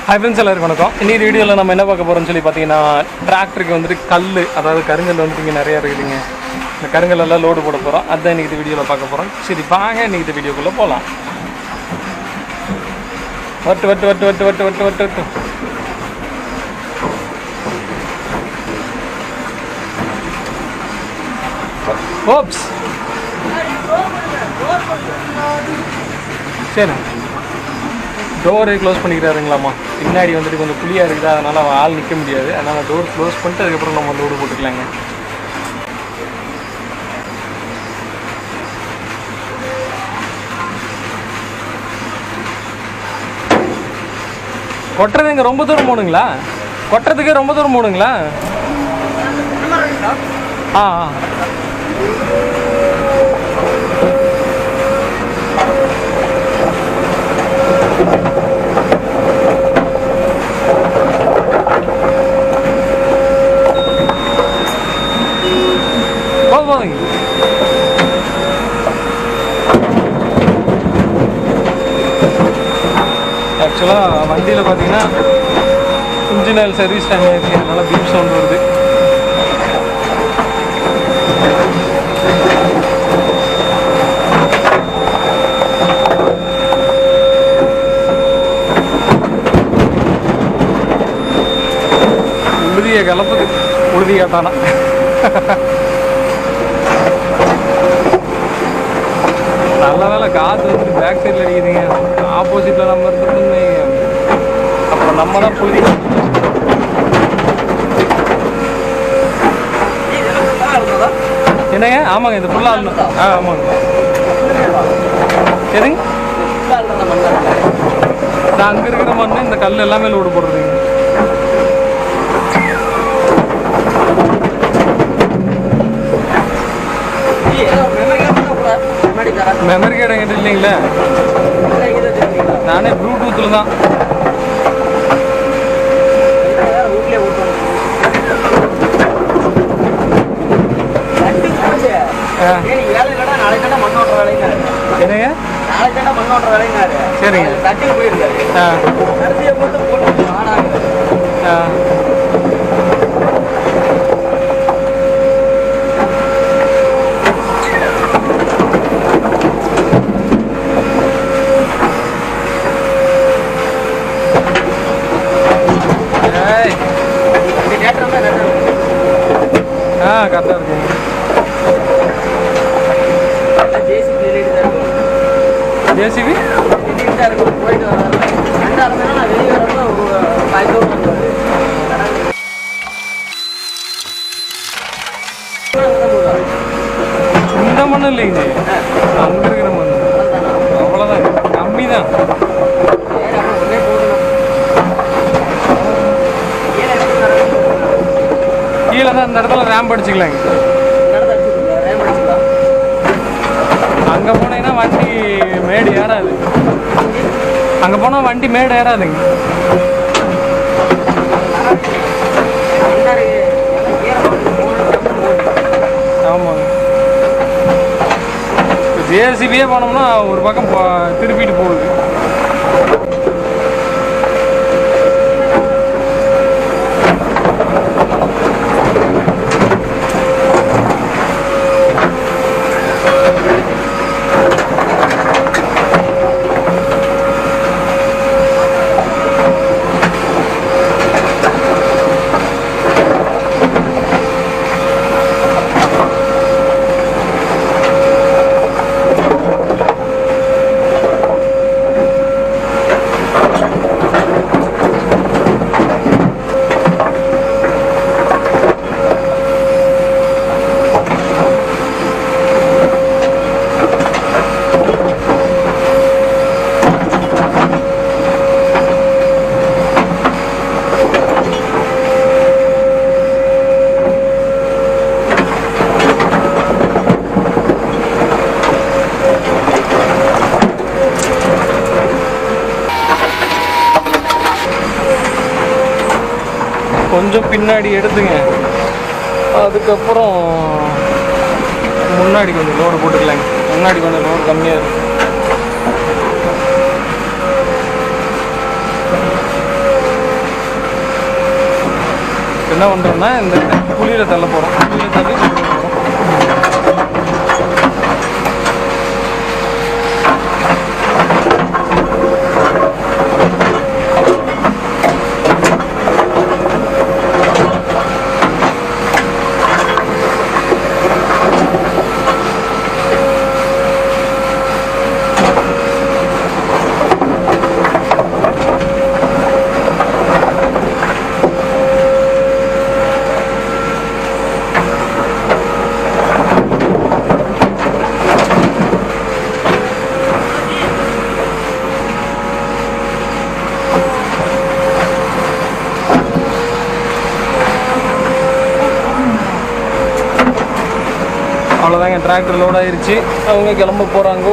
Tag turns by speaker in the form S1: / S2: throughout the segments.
S1: Hi friends, எல்லாருக்கும் வணக்கம். இன்னைக்கு வீடியோவில் நம்ம என்ன பார்க்க போகிறோம்னு சொல்லி பார்த்தீங்கன்னா, டிராக்டருக்கு வந்துட்டு கல், அதாவது கருங்கல் வந்துட்டு இங்கே நிறையா இருக்குதுங்க. இந்த கருங்கல் எல்லாம் லோடு போட போகிறோம். அதுதான் இன்றைக்கி வீடியோவில் பார்க்க போகிறோம். சரி வாங்க இன்றைக்கி வீடியோக்குள்ளே போகலாம். வட்டு வட்டு வட்டு வட்டு வட்டு வட்டு வட்டு வட்டு ஓப்ஸ். சரி, டோரை க்ளோஸ் பண்ணிக்கிறாருங்களாம்மா. பின்னாடி வந்துட்டு கொஞ்சம் புளியாக இருக்குது, அதனால் அவன் ஆள் நிற்க முடியாது. அதனால் டோர் க்ளோஸ் பண்ணிட்டு அதுக்கப்புறம் நம்ம லோடு போட்டுக்கலாங்க. கொட்டுறது இங்கே ரொம்ப தூரம் போகணுங்களா? கொட்டுறதுக்கு ரொம்ப தூரம் போகணுங்களா? ஆ ஆ போதுங்க. ஆக்சுவலாக வண்டியில் பார்த்தீங்கன்னா இன்ஜின் ஆயில் சர்வீஸ் டைம் ஆகிடுச்சு, அதனால் பீப் சவுண்ட் வருது. உழுதியை கலப்புது, உழுதி காட்டானா. நல்ல வேலை காற்று வந்துட்டு பேக் சைடில் அடிக்குதுங்க. ஆப்போசிட்டில் நம்ம இருந்துட்டு அப்புறம் நம்ம தான் புழுதி. என்னங்க? ஆமாங்க, இது ஃபுல்லாக இருந்தோம். ஆ ஆமாங்க. எதுங்க? நான் அங்கே இருக்கிற மண்ணு இந்த கல் எல்லாமே லோடு போடுறதுங்க. மெமரி கார்டு என்கிட்ட இல்லைங்களே, நானே ப்ளூடூத்தில் தான். என்னங்க? சரிங்க. கரெக்டாக இருக்குங்க. ஜேசிபி இந்த மண்ணு இல்லைங்க, அங்கே இருக்கிற மண்ணு அவ்வளோதான், கம்மி தான். கீழே தான் இந்த இடத்துல ரேம்ப் அடிச்சுக்கலாங்க. அங்கே போனீங்கன்னா வண்டி மேடு ஏறாது. அங்கே போனால் வண்டி மேடு ஏறாதுங்க. ஆமாங்க. இப்போ ஜேசிபியே போனோம்னா ஒரு பக்கம் திருப்பிட்டு போகுது. கொஞ்சம் பின்னாடி எடுத்துங்க, அதுக்கப்புறம் முன்னாடி கொஞ்சம் லோடு போட்டுக்கலாங்க. முன்னாடி கொஞ்சம் லோடு கம்மியாக இருக்கும். என்ன பண்ணுறோம்னா இந்த குழியில் தள்ள போகிறோம். குழியில் தள்ளி கொண்டு போகிறோம். அவ்வளோதாங்க, டிராக்டர் லோட் ஆயிடுச்சு. அவங்க கிளம்ப போகிறாங்க.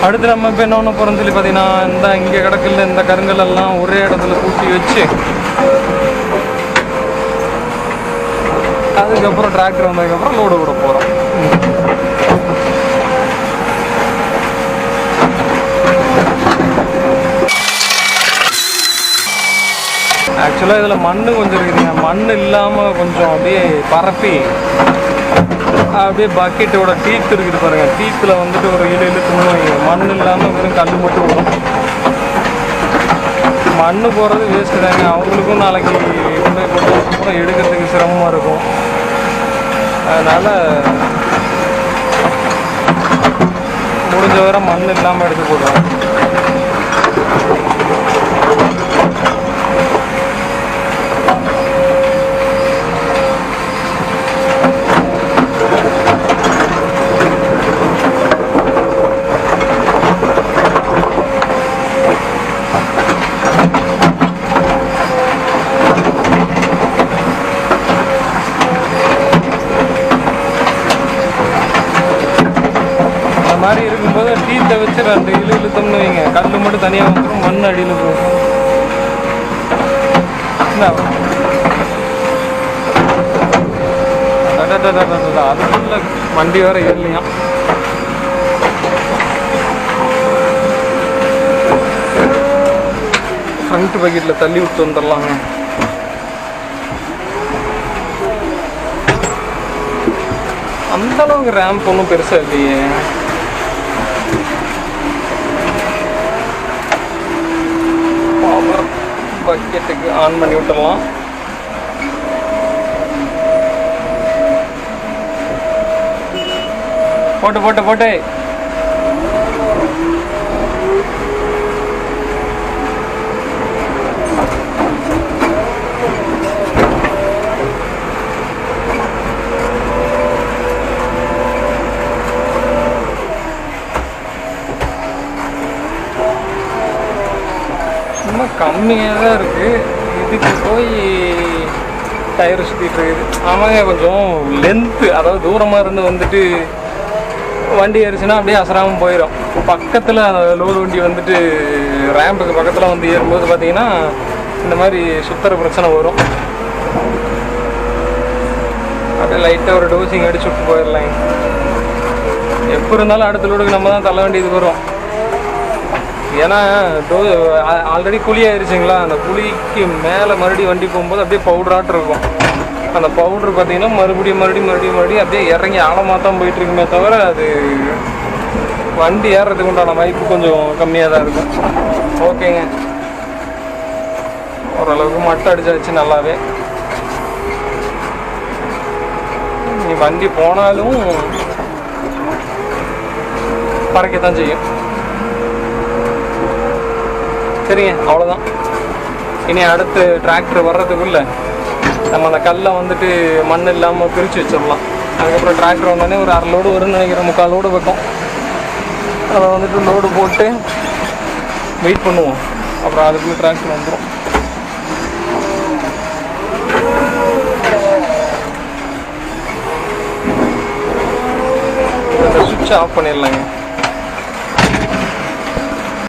S1: அடுத்து நம்ம இப்போ என்ன பண்ண போகிறோம்னு சொல்லி பார்த்தீங்கன்னா, இந்த இங்கே கிடக்குல இந்த கருங்கல் எல்லாம் ஒரே இடத்துல கூட்டி வச்சு அதுக்கப்புறம் டிராக்டர் வந்ததுக்கப்புறம் லோடு விட போகிறோம். ஆக்சுவலாக இதில் மண் கொஞ்சம் இருக்குதுங்க. மண் இல்லாமல் கொஞ்சம் அப்படியே பரப்பி அப்படியே பக்கெட்டோட டீத் இருக்குது பாருங்கள். டீத்தில் வந்துட்டு ஒரு இழுத்துணும். மண் இல்லாமல் வெறும் கல் மட்டும் வரும். மண் போகிறது வேஸ்ட்டு தாங்க. அவங்களுக்கும் நாளைக்கு கொண்டு போட்டு அப்புறம் எடுக்கிறதுக்கு சிரமமாக இருக்கும். அதனால் முடிஞ்ச வரை மண் இல்லாமல் எடுத்து போடுவாங்க. மாதிரி இருக்கும்போது டீத்தை வச்சு 2 இழுத்தோம்னு வைங்க, கல் மட்டும் தனியாக வந்துடும், மண் அடியில் போகும். அதுக்குள்ள வண்டி வர ஏறலையாம். ஃப்ரண்ட் பக்கெட்டில் தள்ளி விட்டு வந்துடலாங்க. அந்த அளவுக்கு ரேம்ப் ஒன்றும் பெருசாக இல்லையே. பவர் பக்கெட்டுக்கு ஆன் பண்ணி விட்டுடலாம். போட்டு போட்டு போட்டு கம்மியாக தான் இருக்குது. இதுக்கு போய் டயர் சுற்றிட்டு இருக்குது. ஆமாங்க, கொஞ்சம் லென்த்து, அதாவது தூரமாக இருந்து வந்துட்டு வண்டி ஏறிச்சுன்னா அப்படியே அசராமல் போயிடும். பக்கத்தில் லோடு வண்டி வந்துட்டு ரேம்புக்கு பக்கத்தில் வந்து ஏறும்போது பார்த்திங்கன்னா இந்த மாதிரி சுத்தர பிரச்சனை வரும். அப்படியே லைட்டாக ஒரு டோசிங் அடிச்சு விட்டு போயிடலாங்க. எப்போ இருந்தாலும் அடுத்த லோடுக்கு நம்ம தான் தள்ள வேண்டியது வரும். ஏன்னா ஆல்ரெடி குழி ஆயிடுச்சுங்களா, அந்த குழிக்கு மேலே மறுபடியும் வண்டி போகும்போது அப்படியே பவுடராட்டு இருக்கும். அந்த பவுட்ரு பார்த்திங்கன்னா மறுபடியும் அப்படியே இறங்கி ஆழமாக தான் போயிட்டுருக்குமே தவிர அது வண்டி ஏறுறதுக்கு உண்டான வாய்ப்பு கொஞ்சம் கம்மியாக தான் இருக்கும். ஓகேங்க, ஓரளவுக்கு மட்டை அடிச்சாச்சு நல்லாவே. நீ வண்டி போனாலும் பறக்கத்தான் செய்யும். சரிங்க, அவ்வளோதான். இனி அடுத்து டிராக்டர் வர்றதுக்குள்ள நம்ம அந்த கல்லை வந்துட்டு மண் இல்லாமல் பிரித்து வச்சிடலாம். அதுக்கப்புறம் டிராக்டர் வந்தோடனே ஒரு 1/2 லோடு வரும்னு நினைக்கிறேன், 3/4 லோடு வைக்கும். அதை வந்துட்டு லோடு போட்டு வெயிட் பண்ணுவோம். அப்புறம் அதுக்குள்ளே டிராக்டர் வந்துடும். அந்த சுவிட்சை ஆஃப் பண்ணிடலாங்க.